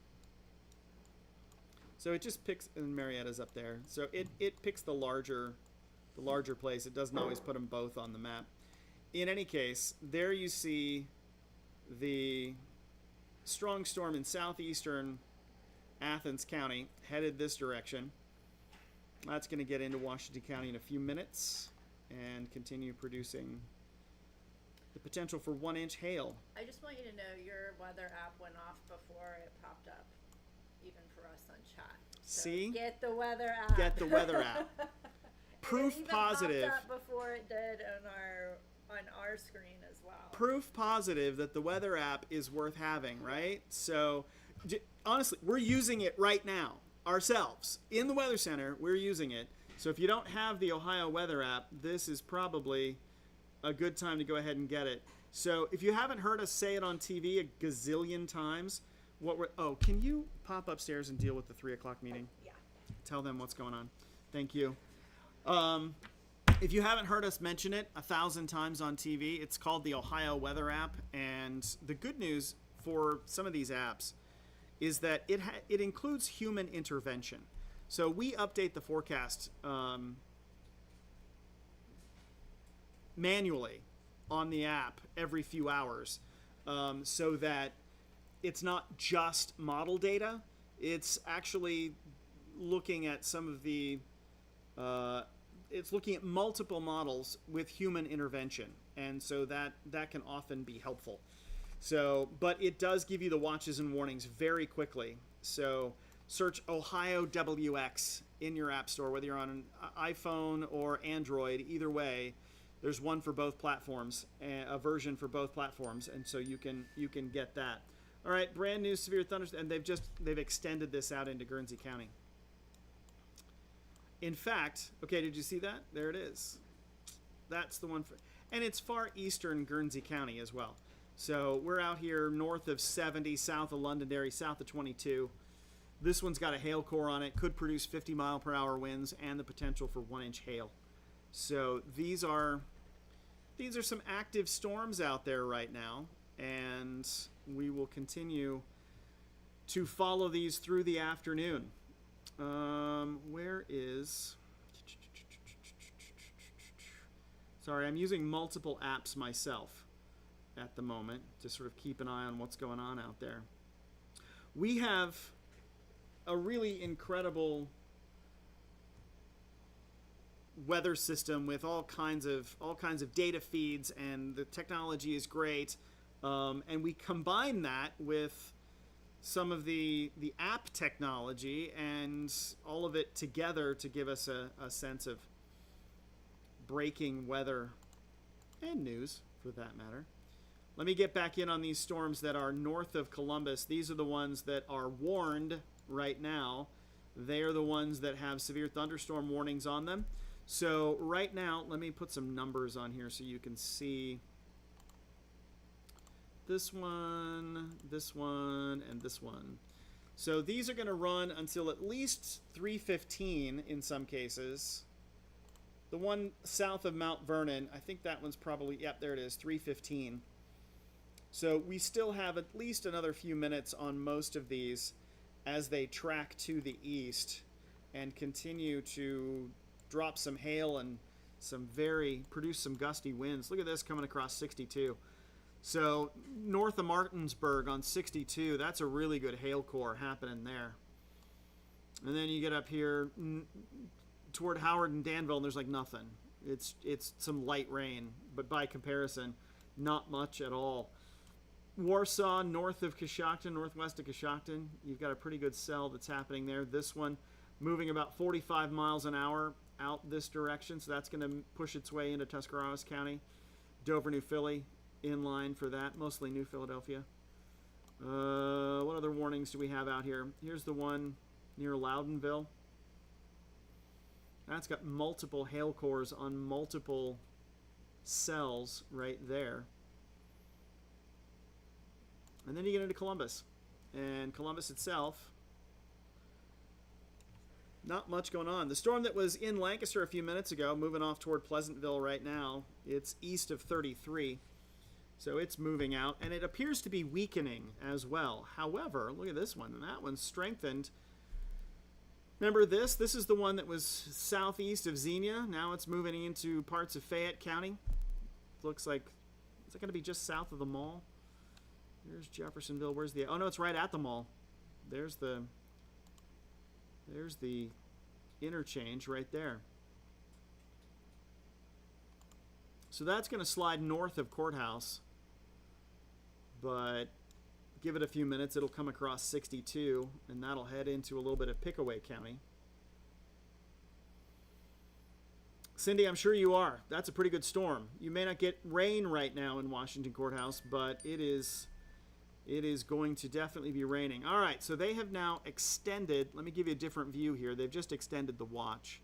Speaker 1: So it just picks, and Marietta's up there. So it picks the larger place. It doesn't always put them both on the map. In any case, there you see the strong storm in southeastern Athens County headed this direction. That's going to get into Washington County in a few minutes and continue producing the potential for 1-inch hail.
Speaker 3: I just want you to know your weather app went off before it popped up, even for us on chat. So
Speaker 1: see?
Speaker 3: Get the weather app.
Speaker 1: Get the weather app. Proof
Speaker 3: it even
Speaker 1: positive.
Speaker 3: Popped up before it did on our screen as well.
Speaker 1: Proof positive that the weather app is worth having, right? So, honestly, we're using it right now ourselves. In the Weather Center, we're using it. So if you don't have the Ohio weather app, this is probably a good time to go ahead and get it. So if you haven't heard us say it on TV a gazillion times, can you pop upstairs and deal with the 3 o'clock meeting?
Speaker 3: Yeah.
Speaker 1: Tell them what's going on. Thank you. If you haven't heard us mention it 1,000 times on TV, it's called the Ohio Weather App. And the good news for some of these apps is that it includes human intervention. So we update the forecast manually on the app every few hours so that it's not just model data. It's actually looking at some of the it's looking at multiple models with human intervention, and so that can often be helpful. So, but it does give you the watches and warnings very quickly. So search Ohio WX in your app store, whether you're on an iPhone or Android. Either way, there's one for both platforms, a version for both platforms, and so you can get that. All right, brand new severe thunderstorm, and they've extended this out into Guernsey County. In fact, okay, did you see that? There it is. That's the one and it's far eastern Guernsey County as well. So we're out here north of 70, south of Londonderry, south of 22. This one's got a hail core on it, could produce 50-mile-per-hour winds and the potential for 1-inch hail. So these are some active storms out there right now, and we will continue to follow these through the afternoon. Where is... Sorry, I'm using multiple apps myself at the moment to sort of keep an eye on what's going on out there. We have a really incredible weather system with all kinds of data feeds, and the technology is great. And we combine that with some of the app technology and all of it together to give us a sense of breaking weather and news, for that matter. Let me get back in on these storms that are north of Columbus. These are the ones that are warned right now. They are the ones that have severe thunderstorm warnings on them. So right now, let me put some numbers on here so you can see this one, and this one. So these are going to run until at least 3:15 in some cases. The one south of Mount Vernon, I think that one's probably, yep, there it is, 3:15. So we still have at least another few minutes on most of these as they track to the east and continue to drop some hail and produce some gusty winds. Look at this coming across 62. So north of Martinsburg on 62, that's a really good hail core happening there. And then you get up here toward Howard and Danville, and there's like nothing. It's some light rain, but by comparison, not much at all. Warsaw, north of Coshocton, northwest of Coshocton, you've got a pretty good cell that's happening there. This one moving about 45 miles an hour out this direction, so that's going to push its way into Tuscarawas County. Dover, New Philly, in line for that, mostly New Philadelphia. What other warnings do we have out here? Here's the one near Loudonville. That's got multiple hail cores on multiple cells right there. And then you get into Columbus. And Columbus itself, not much going on. The storm that was in Lancaster a few minutes ago, moving off toward Pleasantville right now, it's east of 33. So it's moving out, and it appears to be weakening as well. However, look at this one, and that one's strengthened. Remember this? This is the one that was southeast of Xenia. Now it's moving into parts of Fayette County. Looks like, is it going to be just south of the mall? There's Jeffersonville. Where's the, oh no, it's right at the mall. There's the interchange right there. So that's going to slide north of Courthouse, but give it a few minutes, it'll come across 62, and that'll head into a little bit of Pickaway County. Cindy, I'm sure you are. That's a pretty good storm. You may not get rain right now in Washington Courthouse, but it is going to definitely be raining. All right, so they have now extended. Let me give you a different view here. They've just extended the watch.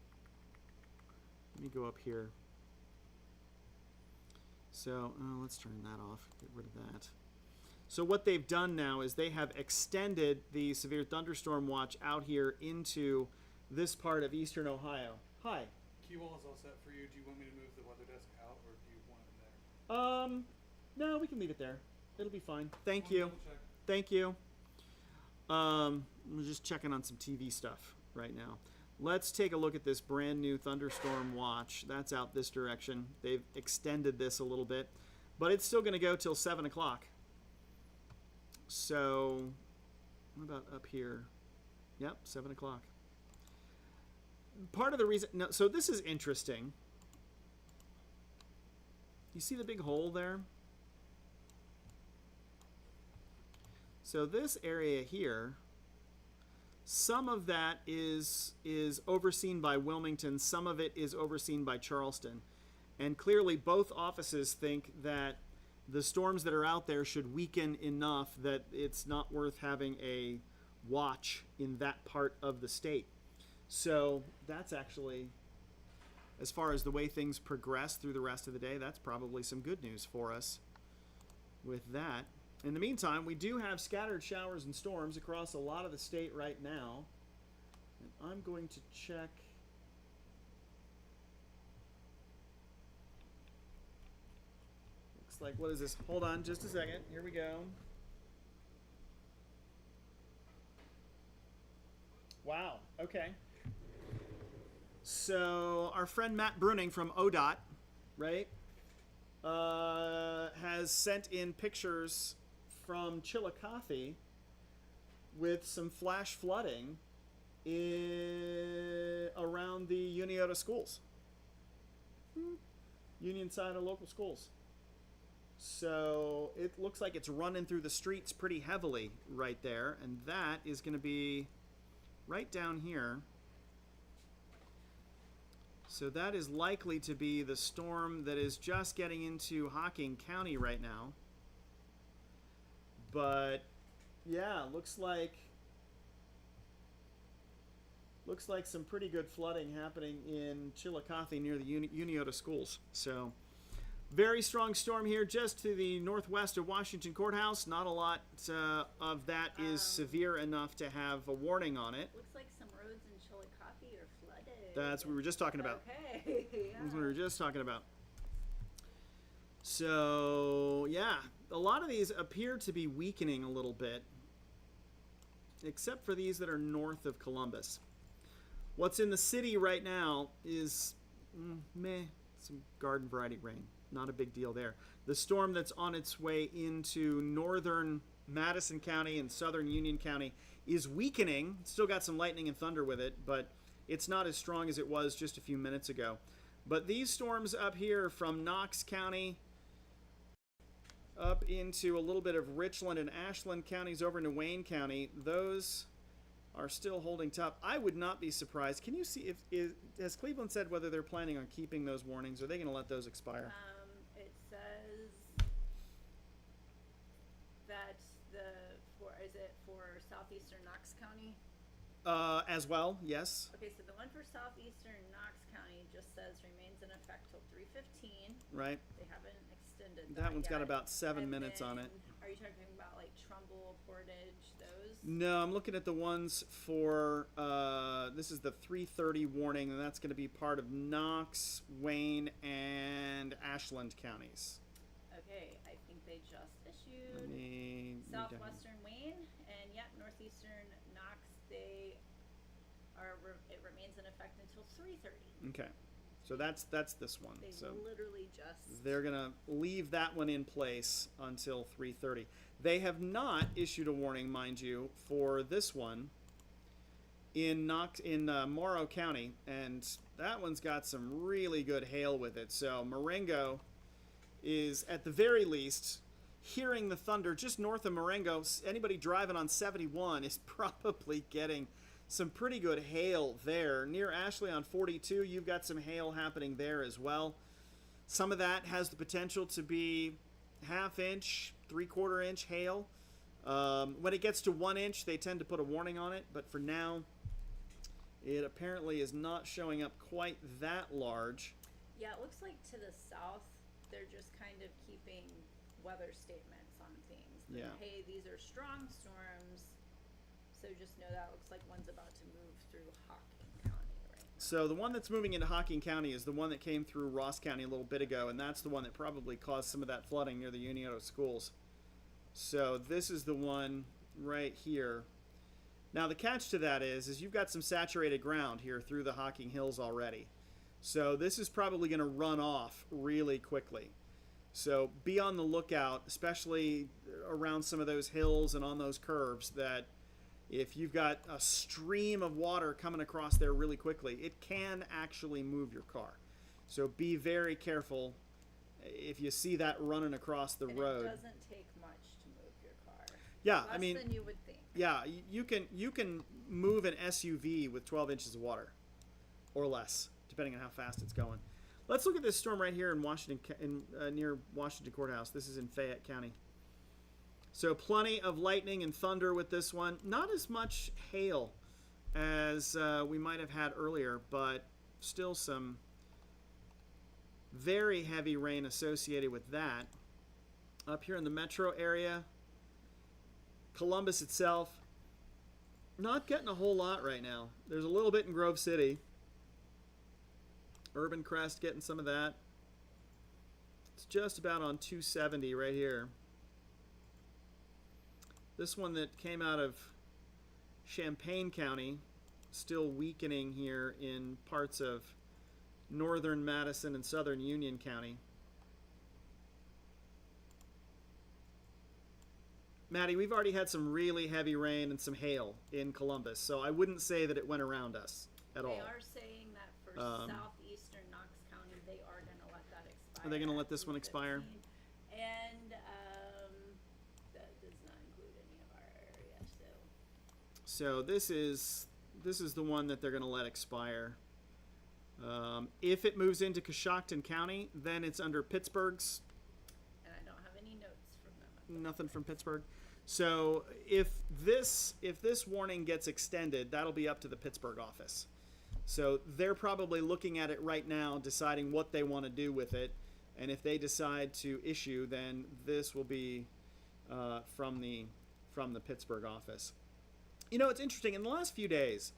Speaker 1: Let me go up here. So let's turn that off. Get rid of that. So what they've done now is they have extended the severe thunderstorm watch out here into this part of eastern Ohio. Hi.
Speaker 4: Keywall is all set for you. Do you want me to move the weather desk out, or do you want it there?
Speaker 1: No, we can leave it there. It'll be fine. Thank you. Thank you. We're just checking on some TV stuff right now. Let's take a look at this brand new thunderstorm watch. That's out this direction. They've extended this a little bit, but it's still going to go till 7 o'clock. So, what about up here? Yep, 7 o'clock. Part of the reason, no, so this is interesting. You see the big hole there? So this area here, some of that is overseen by Wilmington, some of it is overseen by Charleston. And clearly both offices think that the storms that are out there should weaken enough that it's not worth having a watch in that part of the state. So that's actually, as far as the way things progress through the rest of the day, that's probably some good news for us. with that. In the meantime, we do have scattered showers and storms across a lot of the state right now. And I'm going to check. Looks like, what is this? Hold on just a second. Here we go. Wow. Okay. So our friend Matt Bruning from ODOT, right, has sent in pictures from Chillicothe with some flash flooding around the Uniota schools. Union side of local schools. So it looks like it's running through the streets pretty heavily right there, and that is going to be right down here. So that is likely to be the storm that is just getting into Hocking County right now. But yeah, looks like some pretty good flooding happening in Chillicothe near the Uniota schools. So very strong storm here just to the northwest of Washington Courthouse. Not a lot of that is severe enough to have a warning on it.
Speaker 3: Looks like some roads in Chillicothe are flooded.
Speaker 1: That's what we were just talking about.
Speaker 3: Okay. Yeah.
Speaker 1: That's what we were just talking about. So, yeah, a lot of these appear to be weakening a little bit, except for these that are north of Columbus. What's in the city right now is some garden variety rain. Not a big deal there. The storm that's on its way into northern Madison County and southern Union County is weakening. It's still got some lightning and thunder with it, but it's not as strong as it was just a few minutes ago. But these storms up here from Knox County up into a little bit of Richland and Ashland counties over into Wayne County, those are still holding tough. I would not be surprised. Can you see has Cleveland said whether they're planning on keeping those warnings? Or are they going to let those expire?
Speaker 3: It says that is it for southeastern Knox County?
Speaker 1: As well, yes.
Speaker 3: Okay, so the one for southeastern Knox County just says remains in effect till 3:15.
Speaker 1: Right.
Speaker 3: They haven't extended
Speaker 1: That one's got
Speaker 3: yet.
Speaker 1: about 7
Speaker 3: And
Speaker 1: minutes on it.
Speaker 3: then, are you talking about like Trumbull, Portage, those?
Speaker 1: No, I'm looking at the ones for, this is the 3:30 warning, and that's going to be part of Knox, Wayne, and Ashland counties.
Speaker 3: Okay, I think they just
Speaker 1: Let
Speaker 3: issued
Speaker 1: me read down here.
Speaker 3: southwestern Wayne and yet northeastern Knox. It remains in effect until 3:30.
Speaker 1: Okay, so that's this one.
Speaker 3: They
Speaker 1: So
Speaker 3: literally just.
Speaker 1: they're going to leave that one in place until 3:30. They have not issued a warning, mind you, for this one in Morrow County, and that one's got some really good hail with it. So Marengo is, at the very least, hearing the thunder just north of Marengo. Anybody driving on 71 is probably getting some pretty good hail there. Near Ashley on 42, you've got some hail happening there as well. Some of that has the potential to be half-inch, three-quarter-inch hail. When it gets to 1 inch, they tend to put a warning on it, but for now, it apparently is not showing up quite that large.
Speaker 3: Yeah, it looks like to the south, they're just kind of keeping weather statements on things.
Speaker 1: Yeah.
Speaker 3: Hey, these are strong storms, so just know that looks like one's about to move through Hocking County right now.
Speaker 1: So the one that's moving into Hocking County is the one that came through Ross County a little bit ago, and that's the one that probably caused some of that flooding near the Uniota schools. So this is the one right here. Now the catch to that is you've got some saturated ground here through the Hocking Hills already. So this is probably going to run off really quickly. So be on the lookout, especially around some of those hills and on those curves, that if you've got a stream of water coming across there really quickly, it can actually move your car. So be very careful if you see that running across the road.
Speaker 3: It doesn't take much to move your car.
Speaker 1: Yeah,
Speaker 3: Less
Speaker 1: I mean,
Speaker 3: than you would think.
Speaker 1: yeah, you can move an SUV with 12 inches of water or less, depending on how fast it's going. Let's look at this storm right here in Washington, near Washington Courthouse. This is in Fayette County. So plenty of lightning and thunder with this one. Not as much hail as we might have had earlier, but still some very heavy rain associated with that. up here in the metro area. Columbus itself, not getting a whole lot right now. There's a little bit in Grove City. Urban Crest getting some of that. It's just about on 270 right here. This one that came out of Champaign County, still weakening here in parts of northern Madison and southern Union County. Maddie, we've already had some really heavy rain and some hail in Columbus, so I wouldn't say that it went around us at all.
Speaker 3: They are saying that for southeastern Knox County, they are going to let that expire.
Speaker 1: Are they going to let this one expire?
Speaker 3: And that does not include any of our area,
Speaker 1: So this is the one that they're going to let expire. If it moves into Coshocton County, then it's under Pittsburgh's.
Speaker 3: And I don't have any notes from them.
Speaker 1: Nothing from Pittsburgh. So if this warning gets extended, that'll be up to the Pittsburgh office. So they're probably looking at it right now, deciding what they want to do with it. And if they decide to issue, then this will be from the Pittsburgh office. You know, it's interesting. In the last few days,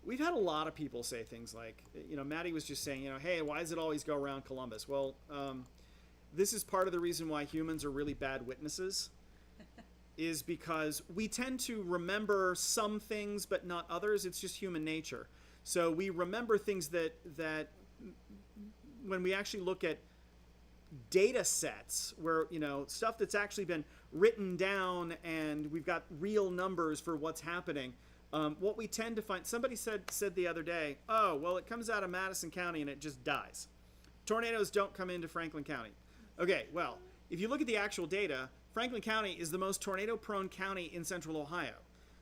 Speaker 1: we've had a lot of people say things like, you know, Maddie was just saying, you know, hey, why does it always go around Columbus? Well, this is part of the reason why humans are really bad witnesses, is because we tend to remember some things but not others. It's just human nature. So we remember things that when we actually look at data sets where, you know, stuff that's actually been written down and we've got real numbers for what's happening, what we tend to find, somebody said the other day, oh, well, it comes out of Madison County and it just dies. Tornadoes don't come into Franklin County. Okay, well, if you look at the actual data, Franklin County is the most tornado-prone county in central Ohio.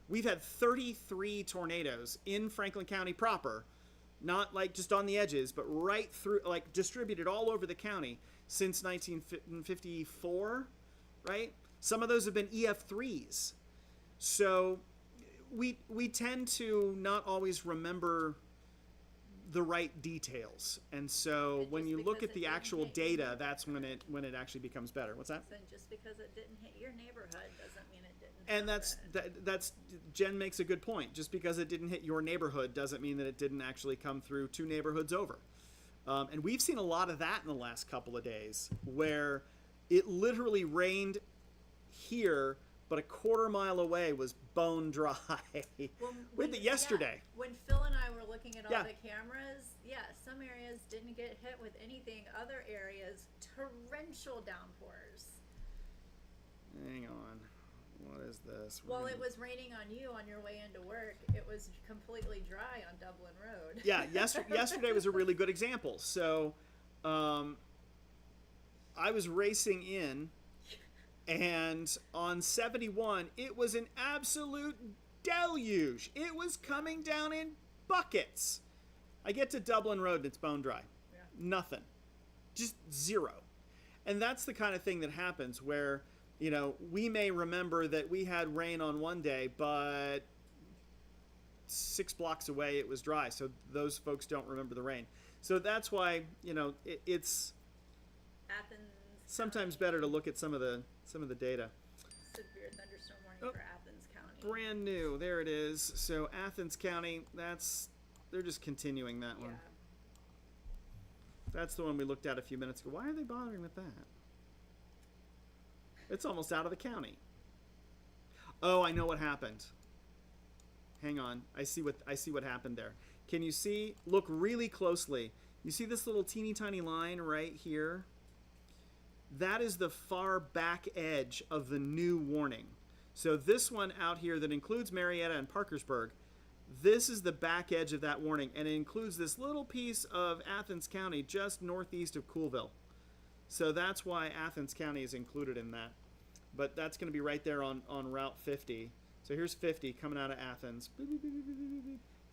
Speaker 1: We've had 33 tornadoes in Franklin County proper, not like just on the edges, but right through, like distributed all over the county since 1954, right? Some of those have been EF3s. So we tend to not always remember the right details, and so when you look at the actual data, that's when it actually becomes better. What's that?
Speaker 3: So just because it didn't hit your neighborhood doesn't mean it didn't.
Speaker 1: And that's Jen makes a good point. Just because it didn't hit your neighborhood doesn't mean that it didn't actually come through 2 neighborhoods over. And we've seen a lot of that in the last couple of days, where it literally rained here, but a quarter mile away was bone dry. We had it yesterday.
Speaker 3: Yeah, when Phil and I were looking at all
Speaker 1: Yeah.
Speaker 3: the cameras, some areas didn't get hit with anything. Other areas, torrential downpours.
Speaker 1: Hang on. What is this?
Speaker 3: Well, it was raining on you on your way into work. It was completely dry on Dublin Road.
Speaker 1: Yeah, yesterday was a really good example. So I was racing in, and on 71, it was an absolute deluge. It was coming down in buckets. I get to Dublin Road and it's bone dry.
Speaker 3: Yeah.
Speaker 1: Nothing. Just zero. And that's the kind of thing that happens where, you know, we may remember that we had rain on one day, but 6 blocks away it was dry. So those folks don't remember the rain. So that's why, you know, it's
Speaker 3: Athens
Speaker 1: sometimes
Speaker 3: County,
Speaker 1: better to look at some of the data.
Speaker 3: severe thunderstorm warning
Speaker 1: Oh.
Speaker 3: for Athens County.
Speaker 1: Brand new. There it is. So Athens County, they're just continuing that one.
Speaker 3: Yeah.
Speaker 1: That's the one we looked at a few minutes ago. Why are they bothering with that? It's almost out of the county. Oh, I know what happened. Hang on. I see what happened there. Can you see? Look really closely. You see this little teeny tiny line right here? That is the far back edge of the new warning. So this one out here that includes Marietta and Parkersburg, this is the back edge of that warning, and it includes this little piece of Athens County just northeast of Coolville. So that's why Athens County is included in that. But that's going to be right there on Route 50. So here's 50 coming out of Athens,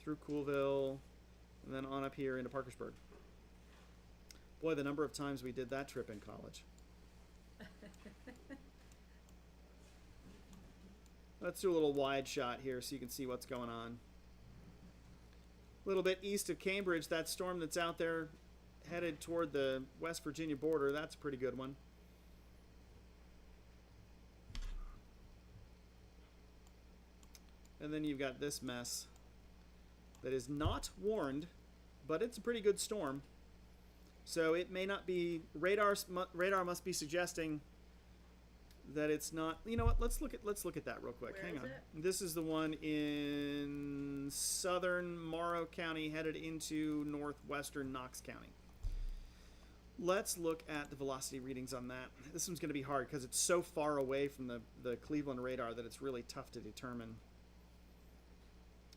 Speaker 1: through Coolville, and then on up here into Parkersburg. Boy, the number of times we did that trip in college. Let's do a little wide shot here so you can see what's going on. A little bit east of Cambridge, that storm that's out there headed toward the West Virginia border, that's a pretty good one. And then you've got this mess that is not warned, but it's a pretty good storm. So it may not be, radar must be suggesting that it's not. You know what? Let's look at that real quick.
Speaker 3: Where
Speaker 1: Hang
Speaker 3: is
Speaker 1: on.
Speaker 3: it?
Speaker 1: This is the one in southern Morrow County, headed into northwestern Knox County. Let's look at the velocity readings on that. This one's going to be hard because it's so far away from the Cleveland radar that it's really tough to determine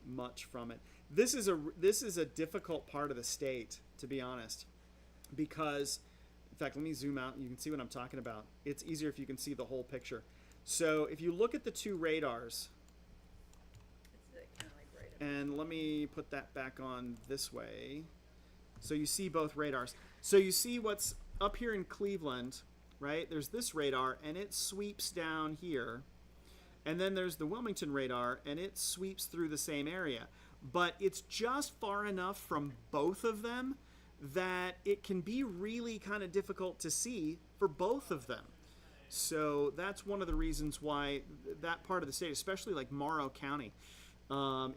Speaker 1: much from it. This is a difficult part of the state, to be honest, because, in fact, let me zoom out and you can see what I'm talking about. It's easier if you can see the whole picture. So if you look at the two radars,
Speaker 3: It's kind of like right in
Speaker 1: and let me put that back on this way. So you see both radars. So you see what's up here in Cleveland, right? There's this radar, and it sweeps down here. And then there's the Wilmington radar, and it sweeps through the same area. But it's just far enough from both of them that it can be really kind of difficult to see for both of them. So that's one of the reasons why that part of the state, especially like Morrow County,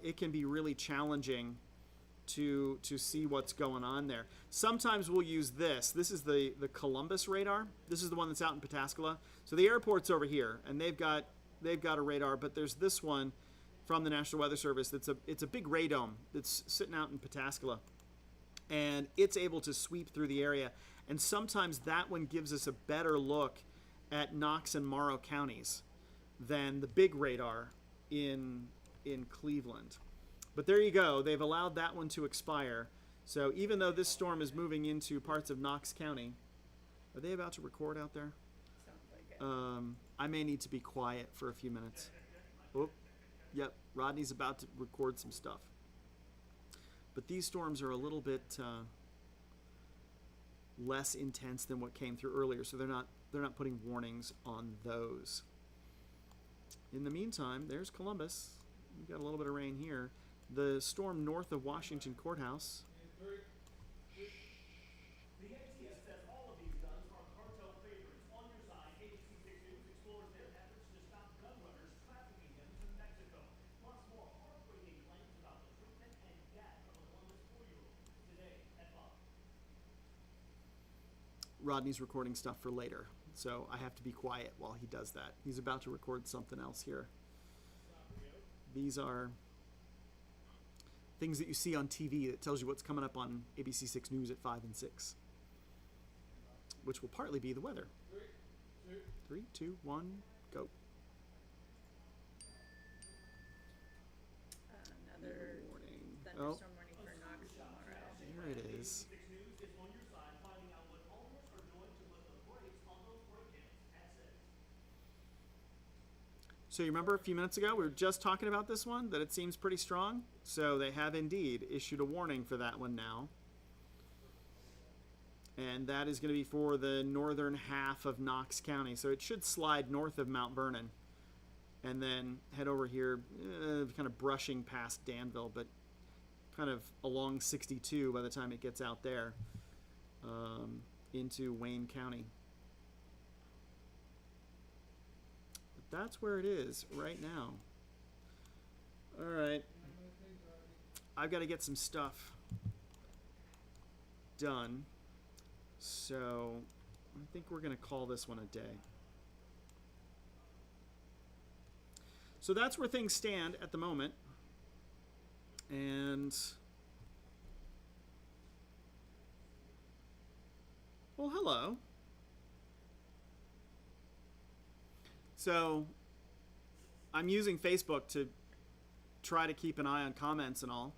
Speaker 1: it can be really challenging to see what's going on there. Sometimes we'll use this. This is the Columbus radar. This is the one that's out in Pataskala. So the airport's over here, and they've got a radar, but there's this one from the National Weather Service. It's a big radome that's sitting out in Pataskala, and it's able to sweep through the area. And sometimes that one gives us a better look at Knox and Morrow counties than the big radar in Cleveland. But there you go. They've allowed that one to expire. So even though this storm is moving into parts of Knox County, are they about to record out there?
Speaker 3: Sounds like it.
Speaker 1: I may need to be quiet for a few minutes. Oh, yep. Rodney's about to record some stuff. But these storms are a little bit less intense than what came through earlier, so they're not putting warnings on those. In the meantime, there's Columbus. We've got a little bit of rain here. The storm north of Washington Courthouse.
Speaker 5: The ATF says all of these guns are cartel favorites. On your side, ABC 6 News explores their efforts to stop gun runners trafficking them to Mexico. Plus more heartbreaking claims about the treatment and death of a Columbus 4-year-old. Today at 5.
Speaker 1: Rodney's recording stuff for later, so I have to be quiet while he does that. He's about to record something else here. These are things that you see on TV that tells you what's coming up on ABC 6 News at 5 and 6, which will partly be the weather. 3, 2, 1, go.
Speaker 3: Another
Speaker 1: Warning.
Speaker 3: thunderstorm warning for Knox tomorrow.
Speaker 1: There it is.
Speaker 5: 6 News is on your side, finding out what owners are doing to put the brakes on those break-ins at 6.
Speaker 1: So you remember a few minutes ago we were just talking about this one, that it seems pretty strong? So they have indeed issued a warning for that one now. And that is going to be for the northern half of Knox County. So it should slide north of Mount Vernon and then head over here, kind of brushing past Danville, but kind of along 62 by the time it gets out there into Wayne County. But that's where it is right now. All right. I've got to get some stuff done. So I think we're going to call this one a day. So that's where things stand at the moment. And well, hello. So I'm using Facebook to try to keep an eye on comments and all.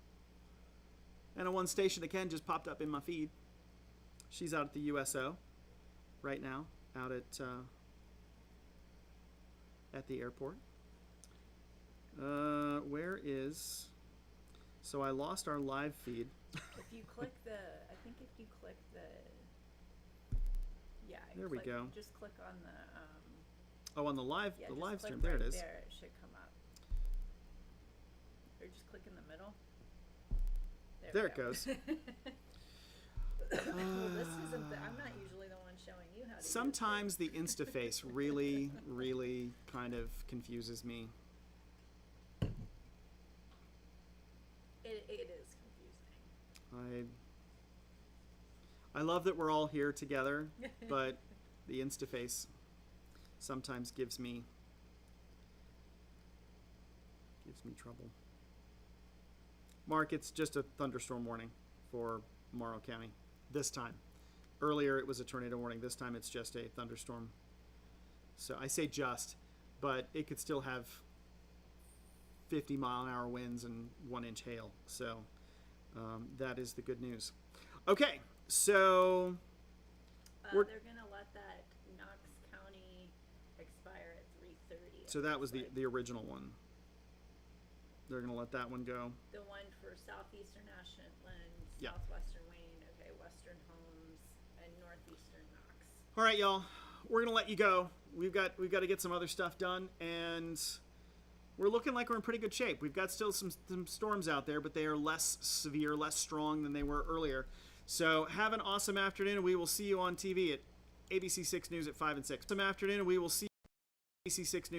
Speaker 1: And one station again just popped up in my feed. She's out at the USO right now, out at the airport. Where is... So I lost our live feed.
Speaker 3: If you click I think if you click yeah.
Speaker 1: There we go.
Speaker 3: Just click on the,
Speaker 1: Oh, on the live,
Speaker 3: yeah,
Speaker 1: the
Speaker 3: just
Speaker 1: live
Speaker 3: click
Speaker 1: stream. There
Speaker 3: right
Speaker 1: it is.
Speaker 3: There, it should come up. Or just click in the middle.
Speaker 1: There
Speaker 3: we
Speaker 1: it
Speaker 3: go.
Speaker 1: goes.
Speaker 3: Well, this isn't I'm not usually the one showing you how to
Speaker 1: Sometimes the Instaface really, really kind of confuses me. I love that we're all here together, but the Instaface sometimes gives me trouble. Mark, it's just a thunderstorm warning for Morrow County this time. Earlier it was a tornado warning. This time it's just a thunderstorm. So I say just, but it could still have 50-mile-an-hour winds and 1-inch hail. So that is the good news. Okay, so
Speaker 3: They're gonna let that Knox County expire at 3:30.
Speaker 1: so that was the original one. They're gonna let that one go.
Speaker 3: The one for southeastern Ashland,
Speaker 1: Yeah.
Speaker 3: southwestern Wayne, okay, western Holmes, and northeastern Knox.
Speaker 1: All right, y'all. We're gonna let you go. We've got to get some other stuff done, and we're looking like we're in pretty good shape. We've got still some storms out there, but they are less severe, less strong than they were earlier. So have an awesome afternoon, and we will see you on TV at ABC 6 News at 5 and 6. Awesome afternoon, and we will see you at ABC 6 News.